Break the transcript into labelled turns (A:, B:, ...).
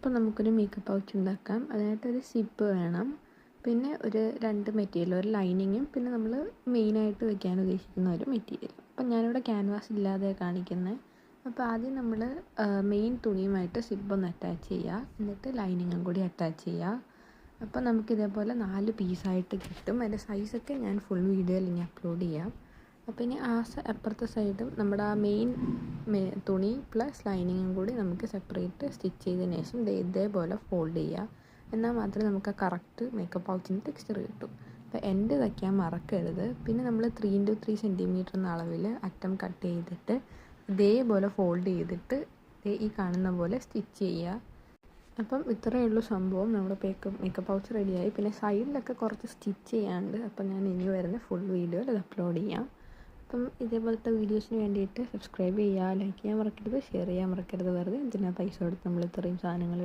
A: അപ്പോൾ നമുക്കൊരു makeup pouch ഉണ്ടാക്കാം. അതിനായിട്ടൊരു സിപ്പ് വേണം, പിന്നെ ഒരു 2 മെറ്റീരിയൽ, ഒരു ലൈനിങ്ങും പിന്നെ നമ്മൾ മെയിനായിട്ട് വെക്കാൻ ഉദ്ദേശിക്കുന്ന ഒരു മെറ്റീരിയൽ. അപ്പം ഞാനിവിടെ ക്യാൻവാസ് ഇല്ലാതെ കാണിക്കുന്നത്. അപ്പോൾ ആദ്യം നമ്മൾ മെയിൻ തുണിയുമായിട്ട് സിപ്പൊന്ന് അറ്റാച്ച് ചെയ്യുക, എന്നിട്ട് ലൈനിങ്ങും കൂടി അറ്റാച്ച് ചെയ്യുക. അപ്പോൾ നമുക്കിതേപോലെ 4 പീസായിട്ട് കിട്ടും. അതിൻ്റെ സൈസൊക്കെ ഞാൻ ഫുൾ വീഡിയോയിൽ ഇനി അപ്ലോഡ് ചെയ്യാം. അപ്പോൾ ഇനി അപ്പുറത്തെ സൈഡും നമ്മുടെ ആ മെയിൻ തുണി പ്ലസ് ലൈനിങ്ങും കൂടി നമുക്ക് സെപ്പറേറ്റ് സ്റ്റിച്ച് ചെയ്തതിന് ശേഷം ഇതേപോലെ ഫോൾഡ് ചെയ്യുക. എന്നാൽ മാത്രമേ നമുക്ക് ആ കറക്റ്റ് മേക്കപ്പ് പൗച്ചിൻ്റെ ടെക്സ്ചർ കിട്ടും. അപ്പോൾ എൻഡ് വയ്ക്കാൻ മറക്കരുത്. പിന്നെ നമ്മൾ 3x3 സെൻറ്റിമീറ്റർ എന്ന അളവിൽ അറ്റം കട്ട് ചെയ്തിട്ട് ഇതേപോലെ ഫോൾഡ് ചെയ്തിട്ട് ഈ കാണുന്ന പോലെ സ്റ്റിച്ച് ചെയ്യുക. അപ്പം ഇത്രയേ ഉള്ളൂ സംഭവം. നമ്മുടെ മേക്കപ്പ് പൗച്ച് റെഡിയായി. പിന്നെ സൈഡിലൊക്കെ കുറച്ച് സ്റ്റിച്ച് ചെയ്യാനുണ്ട്. അപ്പം ഞാൻ ഇനി വരുന്ന ഫുൾ വീഡിയോയിൽ അത് അപ്ലോഡ് ചെയ്യാം. അപ്പം ഇതേപോലത്തെ വീഡിയോസിന് വേണ്ടിയിട്ട് സബ്സ്ക്രൈബ് ചെയ്യുക, ലൈക്ക് ചെയ്യാൻ മറക്കരുത്, ഷെയർ ചെയ്യാൻ മറക്കരുത്. വെറുതെ എന്തിനാ പൈസ കൊടുത്ത് നമ്മൾ ഇത്രയും സാധനങ്ങൾ